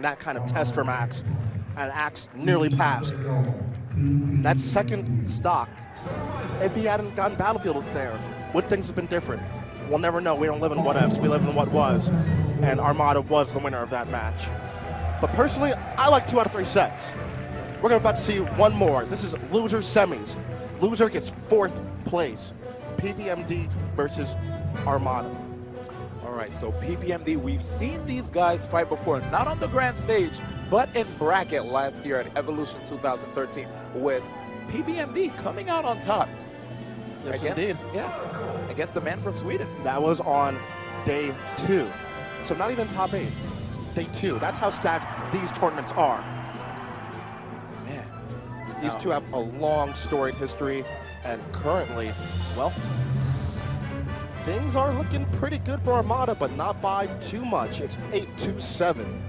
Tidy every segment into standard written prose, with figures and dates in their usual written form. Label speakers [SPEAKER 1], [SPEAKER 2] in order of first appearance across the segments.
[SPEAKER 1] that kind of test from Axe, and Axe nearly passed. That second stock, if he hadn't gotten Battlefield there, would things have been different? We'll never know. We don't live in what ifs, we live in what was, and Armada was the winner of that match. But personally, I like 2 out of 3 sets. We're about to see one more. This is loser semis. Loser gets 4th place. PPMD versus Armada.
[SPEAKER 2] All right, so PPMD, we've seen these guys fight before, not on the grand stage, but in bracket last year at Evolution 2013, with PPMD coming out on top.
[SPEAKER 1] Yes, indeed.
[SPEAKER 2] Yeah, against the man from Sweden.
[SPEAKER 1] That was on day 2. So not even top 8. Day 2. That's how stacked these tournaments are.
[SPEAKER 2] Man.
[SPEAKER 1] These two have a long storied history, and currently, well, things are looking pretty good for Armada, but not by too much. It's 8-7.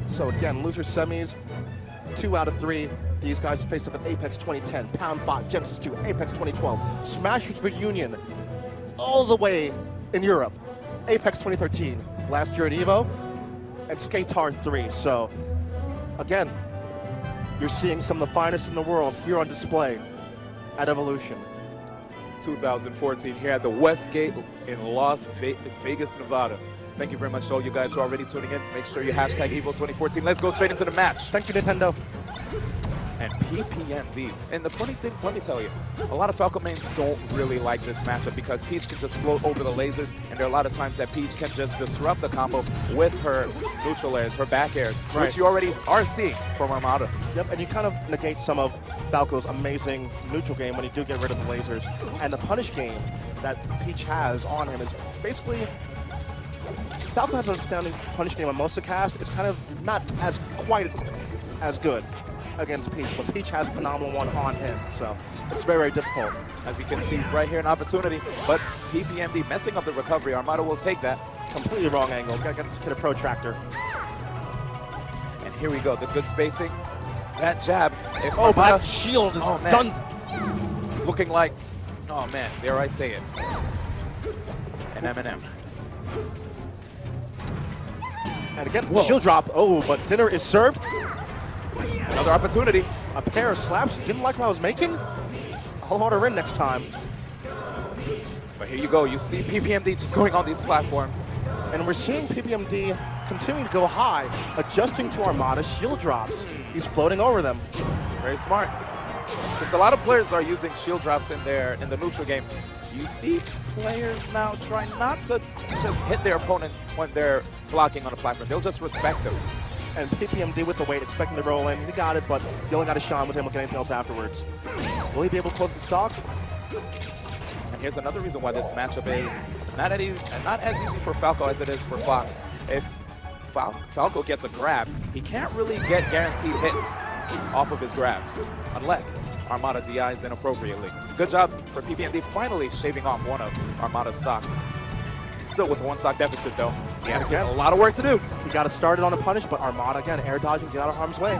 [SPEAKER 1] So again, loser semis, 2 out of 3. These guys faced up at Apex 2010, Pound 5, Genesis 2, Apex 2012, Smashers Reunion, all the way in Europe, Apex 2013, last year at EVO, and Skatar 3. So again, you're seeing some of the finest in the world here on display at Evolution.
[SPEAKER 2] 2014 here at the Westgate in Las Vegas, Nevada. Thank you very much to all you guys who are already tuning in. Make sure you hashtag EVO 2014. Let's go straight into the match.
[SPEAKER 1] Thank you, Nintendo.
[SPEAKER 2] And PPMD. And the funny thing, let me tell you, a lot of Falco mains don't really like this matchup because Peach can just float over the lasers, and there are a lot of times that Peach can just disrupt the combo with her neutral airs, her back airs, which you already are seeing from Armada.
[SPEAKER 1] Yep, and you kind of negate some of Falco's amazing neutral game when you do get rid of the lasers. And the punish game that Peach has on him is basically, Falco has an outstanding punish game on most of the cast. It's kind of not as quite as good against Peach, but Peach has a phenomenal one on him, so it's very, very difficult.
[SPEAKER 2] As you can see right here, an opportunity, but PPMD messing up the recovery. Armada will take that.
[SPEAKER 1] Completely wrong angle. Gotta get this kid a protractor.
[SPEAKER 2] And here we go, the good spacing. That jab. If
[SPEAKER 1] Armada, that shield is done.
[SPEAKER 2] Looking like, oh man, dare I say it, an M&M.
[SPEAKER 1] And again, shield drop. Oh, but dinner is served.
[SPEAKER 2] Another opportunity.
[SPEAKER 1] A pair of slaps. Didn't like what I was making. I'll hold her in next time.
[SPEAKER 2] But here you go. You see PPMD just going on these platforms.
[SPEAKER 1] And we're seeing PPMD continuing to go high, adjusting to Armada's shield drops. He's floating over them.
[SPEAKER 2] Very smart. Since a lot of players are using shield drops in the neutral game, you see players now try not to just hit their opponents when they're blocking on a platform. They'll just respect them.
[SPEAKER 1] And PPMD with the weight, expecting to roll in. He got it, but he only got a shot, was able to get anything else afterwards. Will he be able to close the stock?
[SPEAKER 2] And here's another reason why this matchup is not as easy for Falco as it is for Fox. If Falco gets a grab, he can't really get guaranteed hits off of his grabs, unless Armada DIs inappropriately. Good job for PPMD finally shaving off one of Armada's stocks. Still with a 1 stock deficit, though. He has a lot of work to do.
[SPEAKER 1] He got it started on a punish, but Armada, again, air dodging, get out of harm's way.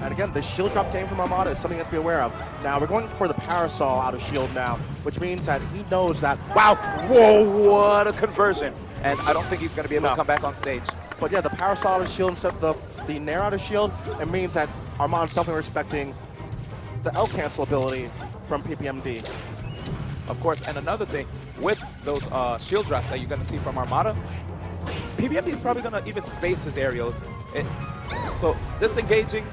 [SPEAKER 1] And again, the shield drop game from Armada is something he has to be aware of. Now, we're going for the parasol out of shield now, which means that he knows that, wow,
[SPEAKER 2] whoa, what a conversion. And I don't think he's going to be able to come back on stage.
[SPEAKER 1] But yeah, the parasol out of shield instead of the nair out of shield, it means that Armada's definitely respecting the L cancel ability from PPMD.
[SPEAKER 2] Of course, and another thing, with those shield drops that you're going to see from Armada, PPMD is probably going to even space his aerials. So disengaging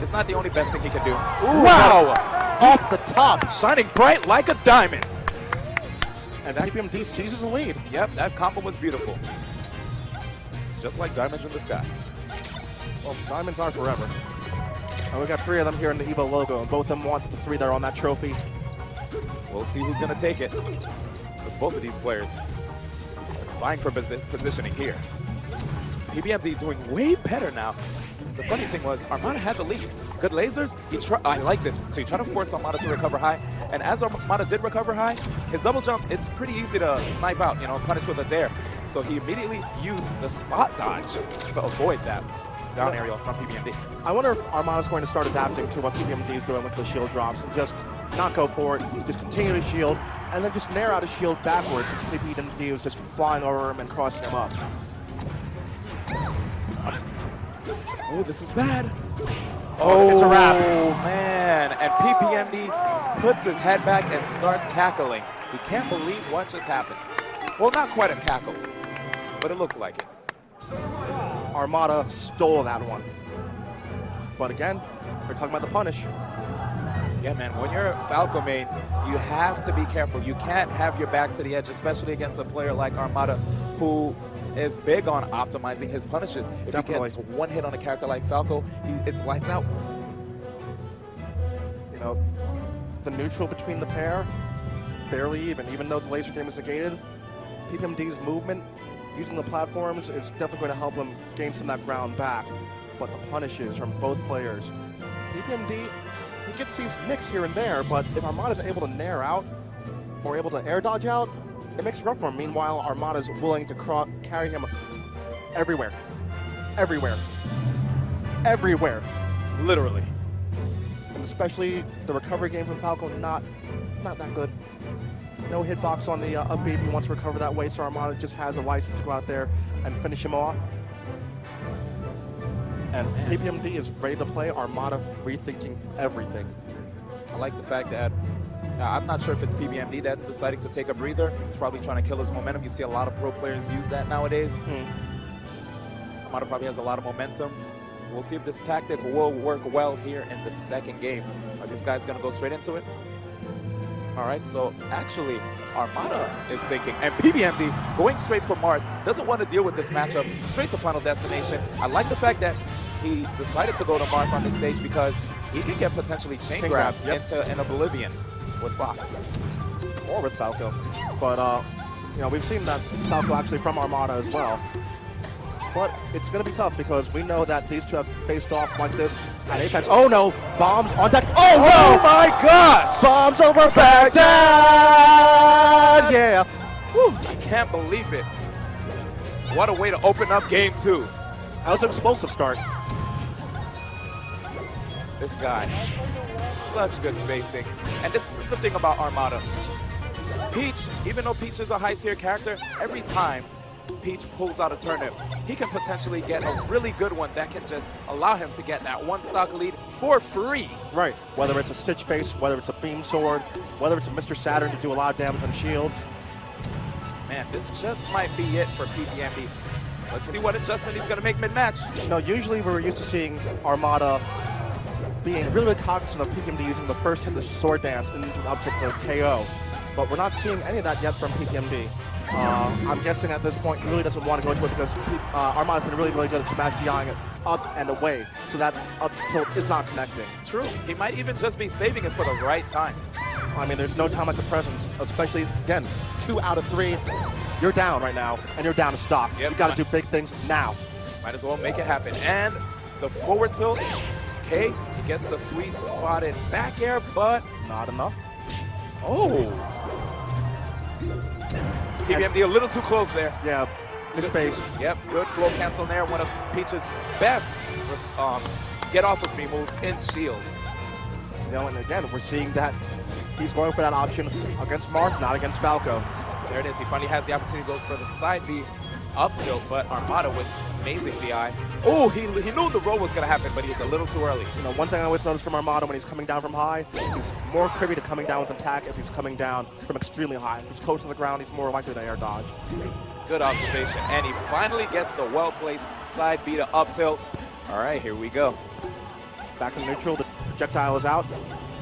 [SPEAKER 2] is not the only best thing he can do.
[SPEAKER 1] Ooh, wow! Off the top!
[SPEAKER 2] Shining bright like a diamond.
[SPEAKER 1] And PPMD seizes the lead.
[SPEAKER 2] Yep, that combo was beautiful. Just like diamonds in the sky.
[SPEAKER 1] Well, diamonds are forever. And we got 3 of them here in the EVO logo, and both of them want the 3 that are on that trophy.
[SPEAKER 2] We'll see who's going to take it with both of these players vying for positioning here. PPMD doing way better now. The funny thing was, Armada had the lead. Good lasers. I like this. So you try to force Armada to recover high. And as Armada did recover high, his double jump, it's pretty easy to snipe out, punish with a dare. So he immediately used the spot dodge to avoid that down aerial from PPMD.
[SPEAKER 1] I wonder if Armada's going to start adapting to what PPMD is doing with the shield drops and just not go for it, just continue to shield, and then just nair out a shield backwards since PPMD was just flying over him and crossing him up.
[SPEAKER 2] Oh, this is bad.
[SPEAKER 1] Oh, it's a wrap.
[SPEAKER 2] Oh, man. And PPMD puts his head back and starts cackling. He can't believe what just happened. Well, not quite a cackle, but it looked like it.
[SPEAKER 1] Armada stole that one. But again, we're talking about the punish.
[SPEAKER 2] Yeah, man, when you're Falco main, you have to be careful. You can't have your back to the edge, especially against a player like Armada, who is big on optimizing his punishes. If
[SPEAKER 1] Definitely.
[SPEAKER 2] he gets one hit on a character like Falco, it's lights out.
[SPEAKER 1] You know, the neutral between the pair, fairly even though the laser game is negated. PPMD's movement, using the platforms, is definitely going to help him gain some of that ground back. But the punishes from both players, PPMD, he gets these nicks here and there, but if Armada's able to nair out or able to air dodge out, it makes it rough for him. Meanwhile, Armada's willing to carry him everywhere. Everywhere. Everywhere.
[SPEAKER 2] Literally.
[SPEAKER 1] And especially the recovery game from Falco, not that good. No hitbox on the up B if he wants to recover that way, so Armada just has a license to go out there and finish him off. And PPMD is ready to play. Armada rethinking everything.
[SPEAKER 2] I like the fact that I'm not sure if it's PPMD that's deciding to take a breather. He's probably trying to kill his momentum. You see a lot of pro players use that nowadays. Armada probably has a lot of momentum. We'll see if this tactic will work well here in the second game. Are these guys going to go straight into it? All right, so actually, Armada is thinking, and PPMD going straight for Marth, doesn't want to deal with this matchup, straight to Final Destination. I like the fact that he decided to go to Marth on this stage because he can get potentially chain grabbed into an Oblivion with Fox.
[SPEAKER 1] Or with Falco. But, you know, we've seen that Falco actually from Armada as well. But it's going to be tough because we know that these two have faced off like this at Apex. Oh no, bombs on deck. Oh no!
[SPEAKER 2] Oh my gosh!
[SPEAKER 1] Bombs over Baghdad! Yeah.
[SPEAKER 2] Whew, I can't believe it. What a way to open up game two.
[SPEAKER 1] That was an explosive start.
[SPEAKER 2] This guy, such good spacing. And this is the thing about Armada. Peach, even though Peach is a high tier character, every time Peach pulls out a turnip, he can potentially get a really good one that can just allow him to get that one stock lead for free.
[SPEAKER 1] Right. Whether it's a Stitch Face, whether it's a Beam Sword, whether it's a Mr. Saturn to do a lot of damage on shields.
[SPEAKER 2] Man, this just might be it for PPMD. Let's see what adjustment he's going to make mid-match.
[SPEAKER 1] No, usually we're used to seeing Armada being really, really cognizant of PPMD using the first hit of the sword dance into an up to KO. But we're not seeing any of that yet from PPMD. I'm guessing at this point he really doesn't want to go into it because Armada's been really, really good at smash DIing it up and away, so that up tilt is not connecting.
[SPEAKER 2] True. He might even just be saving it for the right time.
[SPEAKER 1] I mean, there's no time like the presence, especially, again, 2 out of 3. You're down right now, and you're down to stock.
[SPEAKER 2] Yep.
[SPEAKER 1] You got to do big things now.
[SPEAKER 2] Might as well make it happen. And the forward tilt, okay, he gets the sweet spotted back air, but
[SPEAKER 1] Not enough.
[SPEAKER 2] oh. PPMD a little too close there.
[SPEAKER 1] Yeah, misspaced.
[SPEAKER 2] Yep, good flow cancel there. One of Peach's best get off of me moves in shield.
[SPEAKER 1] You know, and again, we're seeing that he's going for that option against Marth, not against Falco.
[SPEAKER 2] There it is. He finally has the opportunity, goes for the side B up tilt, but Armada with amazing DI. Oh, he knew the roll was going to happen, but he was a little too early.
[SPEAKER 1] You know, one thing I always notice from Armada when he's coming down from high, he's more privy to coming down with an attack if he's coming down from extremely high. If he's close to the ground, he's more likely to air dodge.
[SPEAKER 2] Good observation. And he finally gets the well-placed side B to up tilt. All right, here we go.
[SPEAKER 1] Back in neutral, the projectile is out.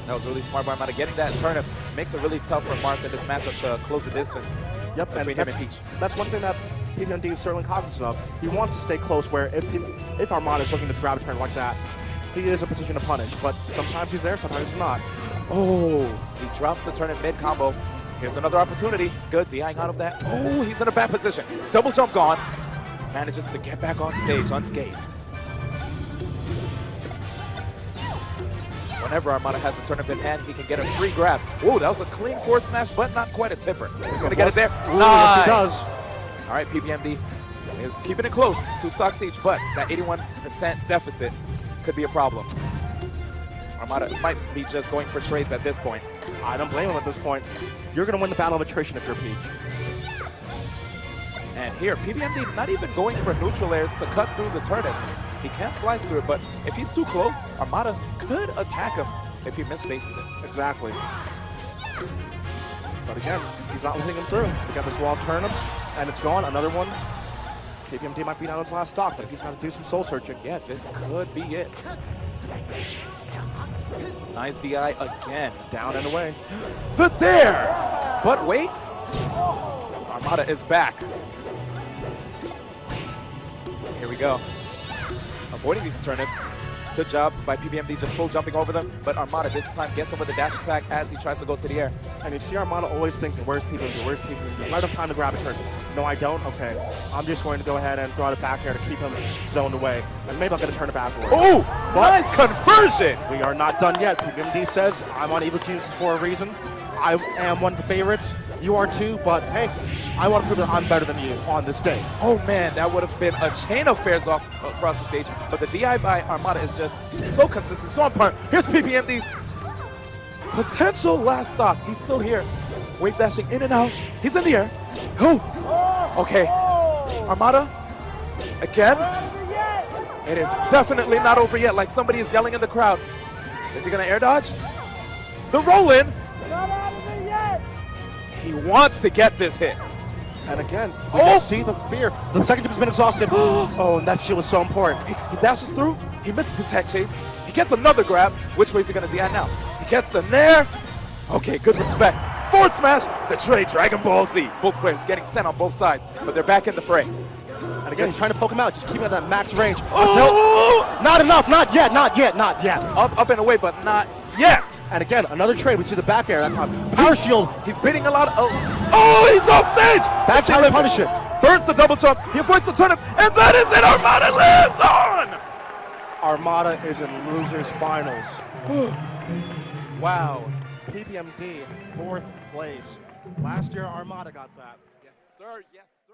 [SPEAKER 2] That was really smart by Armada. Getting that turnip makes it really tough for Marth in this matchup to close the distance between him and Peach.
[SPEAKER 1] That's one thing that PPMD is certainly cognizant of. He wants to stay close where if Armada is looking to grab a turn like that, he is in a position to punish. But sometimes he's there, sometimes he's not.
[SPEAKER 2] Oh, he drops the turnip mid-combo. Here's another opportunity. Good DIing out of that. Oh, he's in a bad position. Double jump gone. Manages to get back on stage unscathed. Whenever Armada has a turnip in hand, he can get a free grab. Oh, that was a clean forward smash, but not quite a tipper. He's going to get it there.
[SPEAKER 1] Ooh, yes, he does.
[SPEAKER 2] All right, PPMD is keeping it close. 2 stocks each, but that 81% deficit could be a problem. Armada might be just going for trades at this point.
[SPEAKER 1] I don't blame him at this point. You're going to win the battle of attrition if you're Peach.
[SPEAKER 2] And here, PPMD not even going for neutral airs to cut through the turnips. He can't slice through it, but if he's too close, Armada could attack him if he mispaces it.
[SPEAKER 1] Exactly. But again, he's not letting him through. We got this wall of turnips, and it's gone. Another one. PPMD might be down his last stock, but he's got to do some soul searching.
[SPEAKER 2] Yeah, this could be it. Nice DI again.
[SPEAKER 1] Down and away.
[SPEAKER 2] The dare! But wait. Armada is back. Here we go. Avoiding these turnips. Good job by PPMD just full jumping over them, but Armada this time gets him with a dash attack as he tries to go to the air.
[SPEAKER 1] And you see Armada always thinking, where's PPMD, where's PPMD? Right enough time to grab a turn. No, I don't? Okay. I'm just going to go ahead and throw it back here to keep him zoned away. And maybe I'll get a turn it afterwards.
[SPEAKER 2] Oh, nice conversion!
[SPEAKER 1] We are not done yet. PPMD says, I'm on Evil Geniuses for a reason. I am one of the favorites. You are too, but hey, I want to prove that I'm better than you on this day.
[SPEAKER 2] Oh man, that would have been a chain of fares off across the stage, but the DI by Armada is just so consistent, so on point. Here's PPMD's potential last stock. He's still here. Wave dashing in and out. He's in the air. Oh, okay. Armada, again. It is definitely not over yet, like somebody is yelling in the crowd. Is he gonna air dodge? The roll in. He wants to get this hit.
[SPEAKER 1] And again, you can see the fear. The second jump has been exhausted. Oh, and that shit was so important.
[SPEAKER 2] He dashes through. He misses the tech chase. He gets another grab. Which way is he going to DI now? He gets the nair. Okay, good respect. Forward smash. The trade Dragon Ball Z. Both players getting sent on both sides, but they're back in the fray.
[SPEAKER 1] And again, he's trying to poke him out. Just keep him at that max range. Not enough. Not yet. Not yet. Not yet.
[SPEAKER 2] Up and away, but not yet.
[SPEAKER 1] And again, another trade. We see the back air that time. Power shield.
[SPEAKER 2] He's beating a lot of... Oh, he's off stage.
[SPEAKER 1] That's how you punish it.
[SPEAKER 2] Burns the double jump. He avoids the turnip. And that is it. Armada lives on.
[SPEAKER 1] Armada is in losers finals.
[SPEAKER 2] Wow.
[SPEAKER 1] PPMD, 4th place. Last year, Armada got that.
[SPEAKER 2] Yes, sir. Yes, sir.